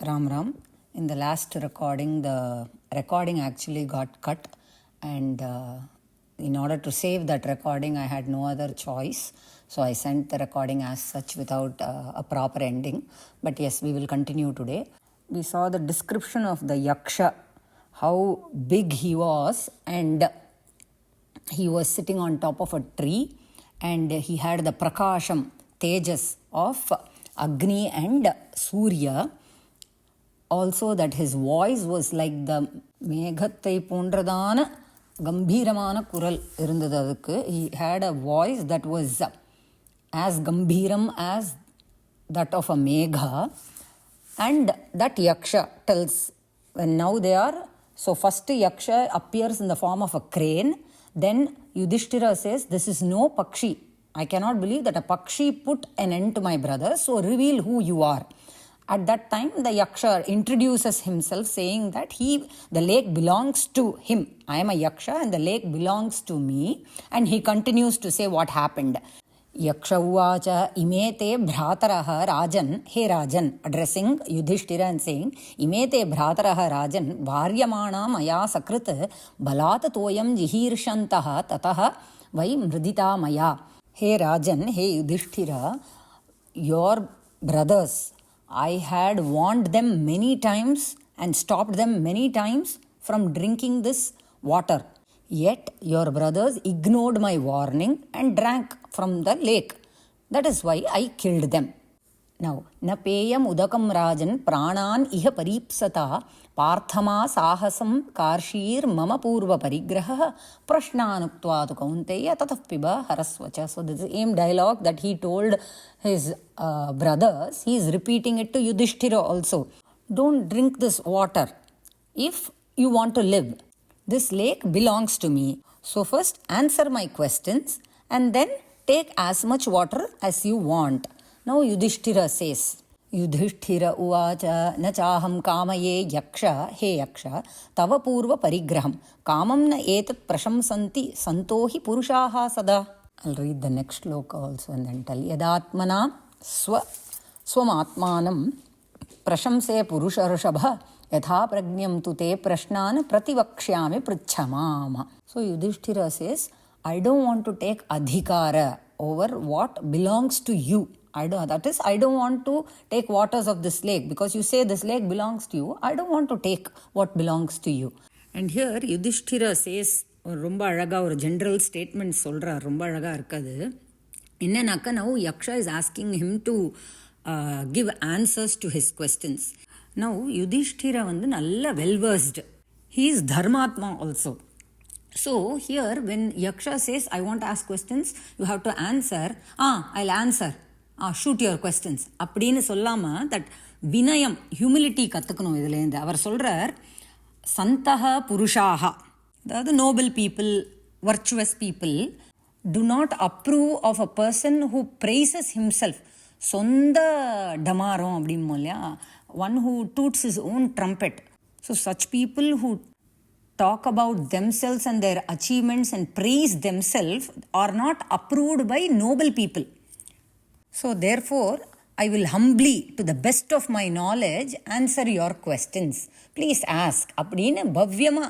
Ram Ram. In the last recording, the recording actually got cut, and in order to save that recording, I had no other choice. So I sent the recording as such without a proper ending. But yes, we will continue today. We saw the description of the YakSha, how big he was, and he was sitting on top of a tree, and he had the prakasham, tejas of Agni and Surya. Also that his voice was like the மேகத்தை போன்றதான கம்பீரமான குரல் இருந்தது அதுக்கு. He had a voice that was as gambhiram as that of a megha, and that yaksha tells when now they are, so first yaksha appears in the form of a crane, then Yudhishthira says, this is no pakshi, I cannot believe that a pakshi put an end to my brother, so reveal who you are. At that time, the yaksha introduces himself saying that the lake belongs to him. I am a yaksha and the lake belongs to me. And he continues to say what happened. Yaksha uvacha imete bhrataraha rajan, he rajan, addressing Yudhishthira and saying, imete bhrataraha rajan, varyamana maya sakrit, balata toyam jihirshantaha tataha vai mridita maya. Hey rajan, hey Yudhishthira, your brothers, I had warned them many times and stopped them many times from drinking this water. Yet your brothers ignored my warning and drank from the lake. That is why I killed them. Now, na peyam udakam rajan pranan iha paripsata parthama sahasam karshir mama purva parigraha prashnanuktva tu kaunteya tatah piba harasvacha. So this is the same dialogue that he told his brothers. He is repeating it to Yudhishthira also. Don't drink this water if you want to live. This lake belongs to me. So first answer my questions and then take as much water as you want. Now Yudhishthira says, Yudhishthira uvacha na chaham kamaye yaksha, he yaksha, tava purva parigraham, kamam na etat prashamsanti santohi purushaha sada. I'll read the next sloka also and then tell. Yadatmana swamatmanam prashamse purusharushabha yatha prajnam tu te prashnan prativakshyami prichamama. So Yudhishthira says, I don't want to take adhikara over what belongs to you. I don't want to take waters of this lake because you say this lake belongs to you. I don't want to take what belongs to you. And here Yudhishthira says, ரொம்ப அழகா ஒரு general statement சொல்றார், ரொம்ப அழகா இருக்காது. என்னன்னாக்கா now Yaksha is asking him to give answers to his questions. Now Yudhishthira வந்து நல்ல well versed. He is dharmatma also. So here when Yaksha says, I want to ask questions, you have to answer. I'll answer. Shoot your questions. அப்படின்னு சொல்லாம that வினயம், humility கத்துக்கணும் இதுலேருந்து. அவர் சொல்றார், சந்தஹ புருஷாஹா, அதாவது noble people, virtuous people, do not approve of a person who praises himself. சொந்த டமாரம் அப்படிமோ இல்லையா, one who toots his own trumpet. So such people who talk about themselves and their achievements and praise themselves are not approved by noble people. So therefore, I will humbly, to the best of my knowledge, answer your questions. Please ask. Appadina bhavyama,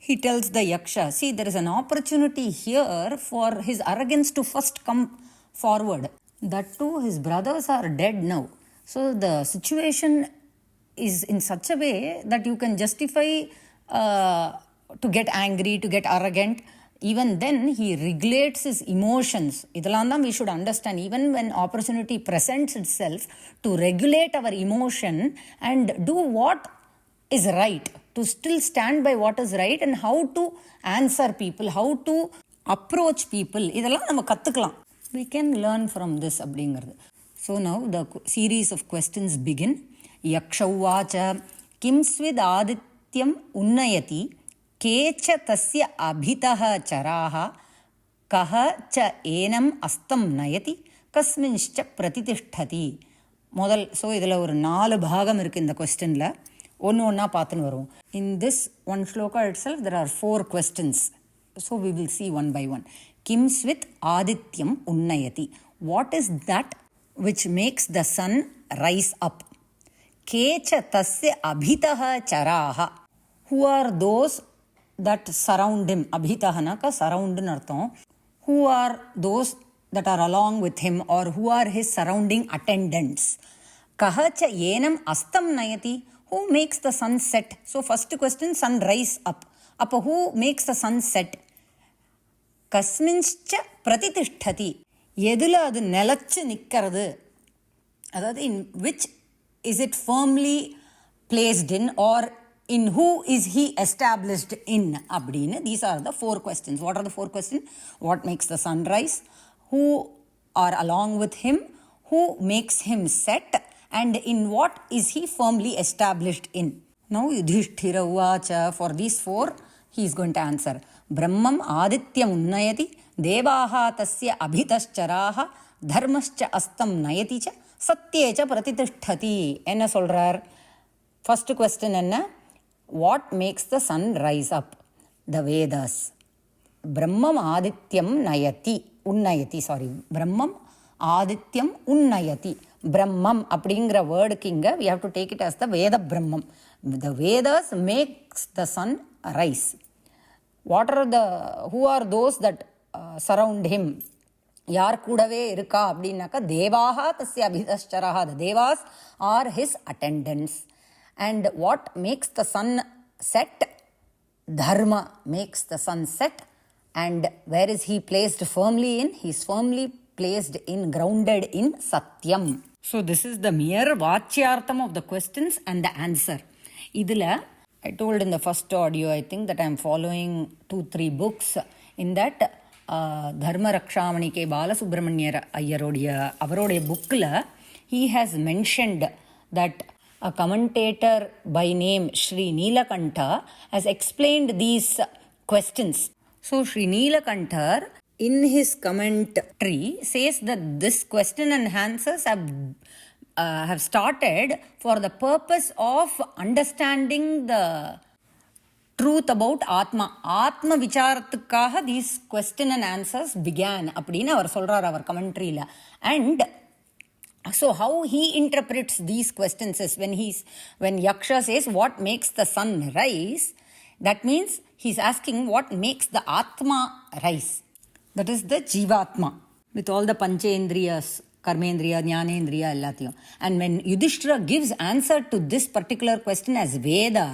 he tells the yaksha. See, there is an opportunity here for his arrogance to first come forward. That too, his brothers are dead now. So the situation is in such a way that you can justify to get angry, to get arrogant. Even then, he regulates his emotions. இதெல்லாம் we should understand. Even when opportunity presents itself, to regulate our emotion and do what is right, to still stand by what is right and how to answer people, how to approach people. இதெல்லாம் நம்ம கத்துக்கலாம். We can learn from this அப்படிங்கிறது. So now the series of questions begin. Yaksha uvacha kim svid adityam unnayati केच तस्य अभितः चराः कः च एनम् अस्तं नयति कस्मिंश्च प्रतितिष्ठति. முதல் ஸோ இதில் ஒரு 4 பாகம் இருக்குது இந்த கொஸ்டினில். ஒன்றா பார்த்துன்னு வரும். In this one shloka itself there are 4 questions. So we will see one by one. Kim svit adityam unnayati. What is that which makes the sun rise up? Kecha tasya abhitaha charaha. Who are those that surround him? Abhitaha naka surround in artham. Who are those that are along with him or who are his surrounding attendants? Kahacha yenam astam nayati. Who makes the sun set? So first question, sun rise up. Appa who makes the sun set? Kasminscha pratitishthati. எதில் அது நிலச்சி நிற்கிறது, அதாவது in which is it firmly placed in or in who is he established in அப்படின்னு. These are the 4 questions. What are the 4 questions? What makes the sun rise? Who are along with him? Who makes him set? And in what is he firmly established in? Now Yudhishthira uvacha, for these 4 he is going to answer. Brahmam adityam unnayati தேவாஹா தஸ்ய அபிதஷ்சராஹ தர்மஸ்ச அஸ்தம் நயதிச்ச சத்யேச்ச பிரதிதிஷ்டதி. என்ன சொல்கிறார்? First question என்ன? What makes the sun rise up? The Vedas. பிரம்மம் ஆதித்யம் நயதி உன்னயதி, பிரம்மம் ஆதித்யம் உன்னயதி. பிரம்மம் அப்படிங்கிற வேர்டுக்கு இங்கே we have to take it as the வேத பிரம்மம். The Vedas makes the sun rise. Who are those that surround him? யார் கூடவே இருக்கா அப்படின்னாக்கா தேவாஹா தஸ்ய அபிதஷ்சராஹா. The devas are his attendants. And what makes the sun set? Dharma makes the sun set. And where is he placed firmly in? He is firmly placed in, grounded in Satyam. So this is the mere vachyartham of the questions and the answer. Idila I told in the first audio, I think, that I am following 2-3 books. In that தர்ம ரக்ஷாமணி K Balasubramaniyar ஐயருடைய அவருடைய புக்கில் he has mentioned that a commentator by name Sri Neelakantha has explained these questions. So Sri Neelakantha in his commentary says that this question and answers have started for the purpose of understanding the truth about Atma. Atma விசாரத்துக்காக these question and answers began அப்படின்னு அவர் சொல்கிறார் அவர் கமெண்ட்ரியில். And so how he interprets these questions is when Yaksha says what makes the sun rise, that means he's asking what makes the Atma rise. That is the Jivatma with all the Panchendriyas, Karmendriya, Jnanendriya, எல்லாத்தையும். And when Yudhishthira gives answer to this particular question as Veda,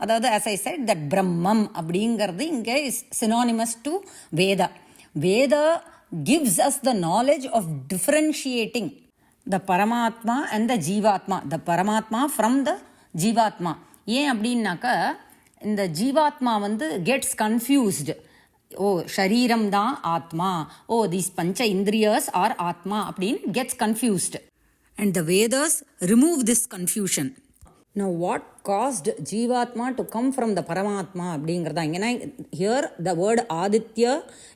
அதாவது as I said that Brahmam அப்படிங்கிறது இங்கே is synonymous to Veda. Veda gives us the knowledge of differentiating the Paramatma and the Jivatma. The Paramatma from the Jivatma. ஏன் அப்படின்னாக்கா இந்த ஜீவாத்மா gets confused. ஓ ஷரீரம் தான் ஆத்மா, ஓ தீஸ் பஞ்ச இந்திரியஸ் ஆர் ஆத்மா அப்படின்னு gets confused. And the Vedas remove this confusion. Now what caused Jivatma to come from the Paramatma அப்படிங்கிறதா இங்கே. Here the word Aditya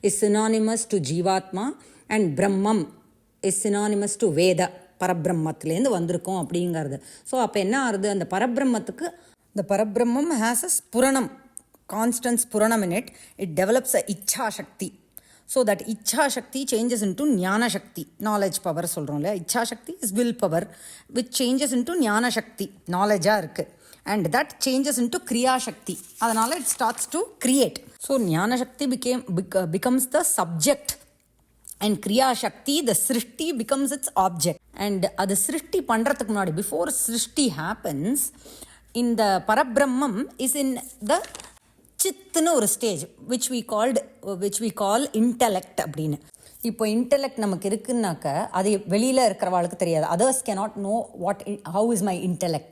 is synonymous to Jivatma and Brahmam is synonymous to Veda. பரபிரம்மத்துலேருந்து வந்திருக்கோம் அப்படிங்கிறது. So அப்போ என்ன ஆகுது, அந்த பரபிரம்மத்துக்கு the Parabrahmam has a spuranam, constant spuranam in it. It develops a ichha shakti. So that ichha shakti changes into jnana shakti, knowledge power சொல்கிறோம் இல்லையா. இச்சா சக்தி is will power which changes into jnana shakti, knowledge-ஆக இருக்குது. And that changes into kriya shakti. அதனால் it starts to create. So jnana shakti becomes the subject and kriya shakti, the srishti, becomes its object. And அது சிருஷ்டி பண்ணுறதுக்கு முன்னாடி, before சிருஷ்டி happens, in the Parabrahmam is in the சித்துன்னு ஒரு stage which we call intellect அப்படின்னு. இப்போ intellect நமக்கு இருக்குன்னாக்க அது வெளியில் இருக்கிறவாளுக்கு தெரியாது. Others cannot know how is my intellect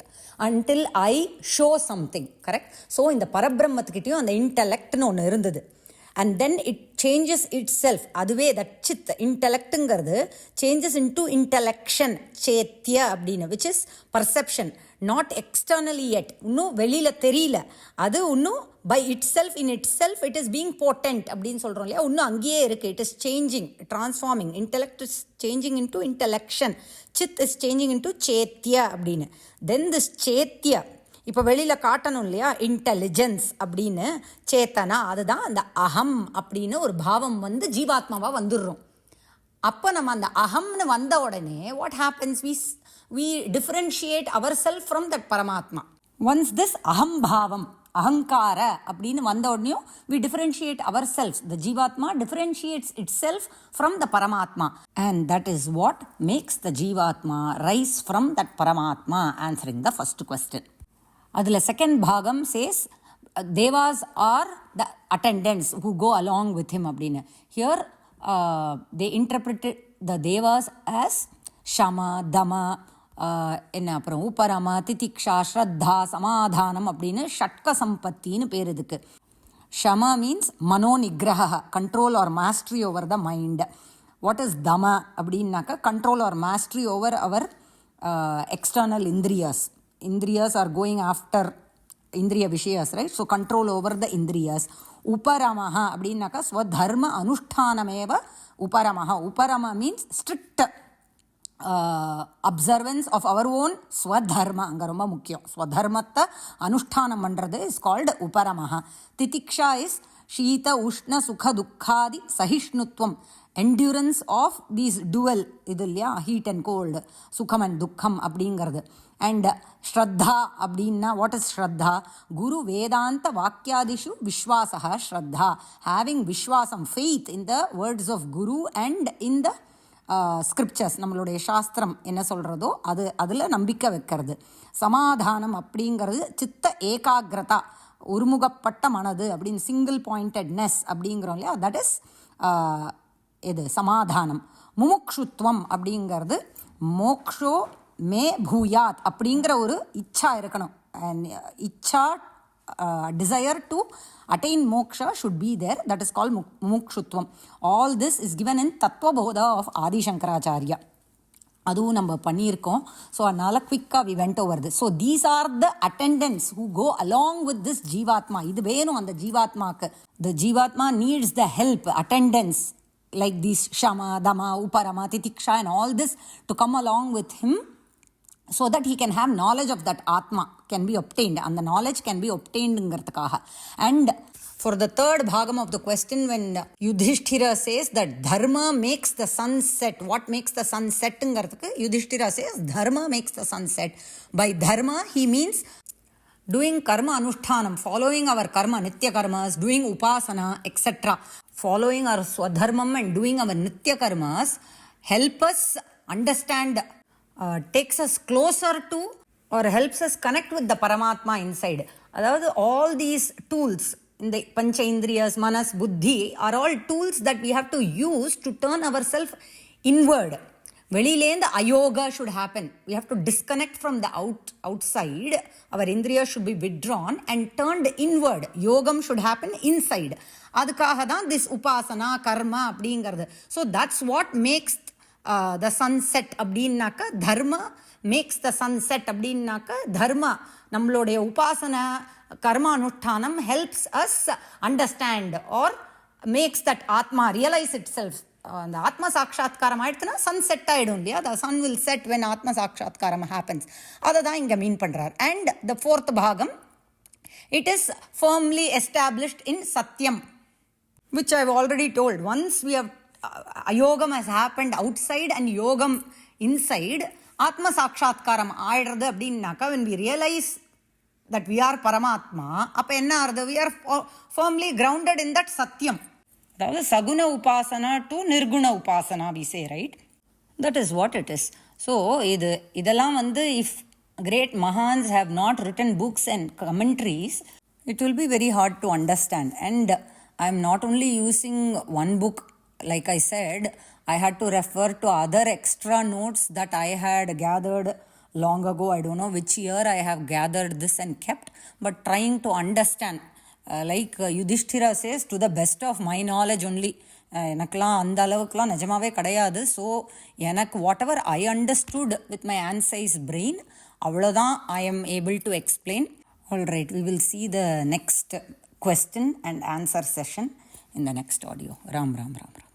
until I show something, correct? So இந்த பரபிரம்மத்துக்கிட்டையும் அந்த இன்டெலெக்ட்னு ஒன்று இருந்தது. And then it changes itself. அதுவே that Sid இன்டெலெக்ட்டுங்கிறது changes into intellection, சேத்திய அப்படின்னு, which is perception, not externally yet. இன்னும் வெளியில் தெரியல, அது இன்னும் by itself, in itself it is being potent அப்படின்னு சொல்கிறோம் இல்லையா. இன்னும் அங்கேயே இருக்குது. It is changing, transforming. Intellect is changing into intellection. Sid is changing into சேத்திய அப்படின்னு. Then this சேத்திய இப்போ வெளியில் காட்டணும் இல்லையா, இன்டெலிஜென்ஸ் அப்படின்னு, சேத்தனா, அதுதான் அந்த அகம் அப்படின்னு ஒரு பாவம் ஜீவாத்மாவாக வந்துடுறோம். அப்போ நம்ம அந்த அகம்னு வந்த உடனே what happens, we differentiate ourselves from that Paramatma. Once this aham bhavam, ahankara அப்படின்னு வந்த உடனேயும் we differentiate ourselves. The Jivatma differentiates itself from the Paramatma. And that is what makes the Jivatma rise from that Paramatma, answering the first question. அதில் second bhagam says, Devas are the attendants who go along with him அப்படின்னு. Here they interpreted the Devas as Shama, Dama, என்ன அப்புறம் உபரம, திதிக்ஷா, ஸ்ரத்தா, சமாதானம் அப்படின்னு ஷட்க சம்பத்தின்னு பேர் இதுக்கு. ஷம மீன்ஸ் மனோ நிகிரஹ, control or mastery over the mind. What is தம அப்படின்னாக்கா control or mastery over our external இந்திரியாஸ். இந்திரியாஸ் ஆர் கோயிங் ஆஃப்டர் இந்திரிய விஷயாஸ், right? So control over the இந்திரியாஸ். உபரமஹ அப்படின்னாக்கா ஸ்வதர்ம அனுஷ்டானமேவ உபரமஹ. உபரம means strict observance of our own ஸ்வதர்ம. அங்கே ரொம்ப முக்கியம். ஸ்வதர்மத்தை அனுஷ்டானம் பண்ணுறது இஸ் கால்டு உபரமஹ. திதிக்ஷா இஸ் ஷீத உஷ்ண சுக துக்காதி சகிஷ்ணுத்வம், என்டியூரன்ஸ் ஆஃப் தீஸ் டுவல் இது இல்லையா, ஹீட் அண்ட் கோல்டு, சுகம் அண்ட் துக்கம் அப்படிங்கிறது. அண்ட் ஸ்ரத்தா அப்படின்னா வாட் இஸ் ஸ்ரத்தா? குரு வேதாந்த வாக்கியாதிஷு விஸ்வாசா ஸ்ரத்தா. ஹேவிங் விஸ்வாசம், faith in the words of guru and in the scriptures, நம்மளுடைய சாஸ்திரம் என்ன சொல்கிறதோ அதில் நம்பிக்கை வைக்கிறது. சமாதானம் அப்படிங்கிறது சித்த ஏகாகிரதா, ஒருமுகப்பட்ட மனது அப்படின்னு, சிங்கிள் பாயிண்டட்னஸ் அப்படிங்கிறோம் இல்லையா, தட் இஸ் இது சமாதானம். முமுக்ஷுத்வம் அப்படிங்கிறது மோக்ஷோ மே பூயாத் அப்படிங்கிற ஒரு இச்சா இருக்கணும். இச்சா, desire to attain moksha should be there. That is called mumukshutvam. All this is given in Tattva Bodha of Adi Shankaracharya. அதுவும் நம்ம பண்ணியிருக்கோம். ஸோ அதனால் குவிக்காக we went over this. So these are the attendants who go along with this ஜீவாத்மா. இது வேணும் அந்த ஜீவாத்மாக்கு. த ஜீவாத்மா needs the help, attendants like these ஷமா, தமா, உபரமா, திதிக்ஷா and all this to come along with him, so that he can have knowledge of that Atma can be obtained, and the knowledge can be obtained ங்கிறதுக்காக. And for the third bhagam of the question, when Yudhishthira says that dharma makes the sun set, what makes the sun set ங்கிறதுக்கு Yudhishthira says dharma makes the sun set. By dharma he means doing karma anushtanam, following our karma, nitya karmas, doing upasana, etc. Following our swadharmam and doing our nitya karmas help us understand, takes us closer to or helps us connect with the Paramatma inside. அதாவது all these tools in the Pancha Indriyas, Manas, Buddhi are all tools that we have to use to turn ourselves inward. வெளியிலேருந்து அயோகா should happen. We have to disconnect from the outside. Our Indriyas should be withdrawn and turned inward. Yogam should happen inside. அதுக்காக தான் this upasana, karma அப்படிங்கிறது. So that's what makes the sunset அப்படின்னாக்க தர்மா makes the sunset அப்படின்னாக்க தர்மா, நம்மளுடைய உபாசனா கர்மா அனுஷ்டானம் helps us understand or makes that ஆத்மா ரியலைஸ் இட் செல்ஃப். அந்த ஆத்ம சாட்சாத்காரம் ஆயிடுச்சுன்னா சன் செட் ஆகிடும் இல்லையா, the sun will set when ஆத்ம சாட்சாத்காரம் ஹேப்பன்ஸ். அதை தான் இங்கே மீன் பண்ணுறார். அண்ட் த ஃபோர்த் பாகம், it is firmly established in satyam, which I have already told. Once we have ayogam has happened outside and yogam inside, atma sakshatkaram ஆயிடுறது அப்படின்னாக்கா when we realize that we are Paramatma, அப்போ என்ன ஆகுது? we are firmly grounded in that satyam. அதாவது சகுண உபாசனா to நிர்குண உபாசனா we say, right? That is what it is. So இதெல்லாம் வந்து if great Mahans have not written books and commentaries, it will be very hard to understand. And I am not only using one book. Like I said, I had to refer to other extra notes that I had gathered long ago. I don't know which year I have gathered this and kept, but trying to understand. Like Yudhishthira says, to the best of my knowledge only. எனக்கெலாம் அந்த அளவுக்குலாம் நிஜமாவே கிடையாது. So எனக்கு whatever I understood with my ant size brain, அவ்வளோதான் I am able to explain. All right, we will see the next question and answer session in the next audio. Ram Ram Ram Ram.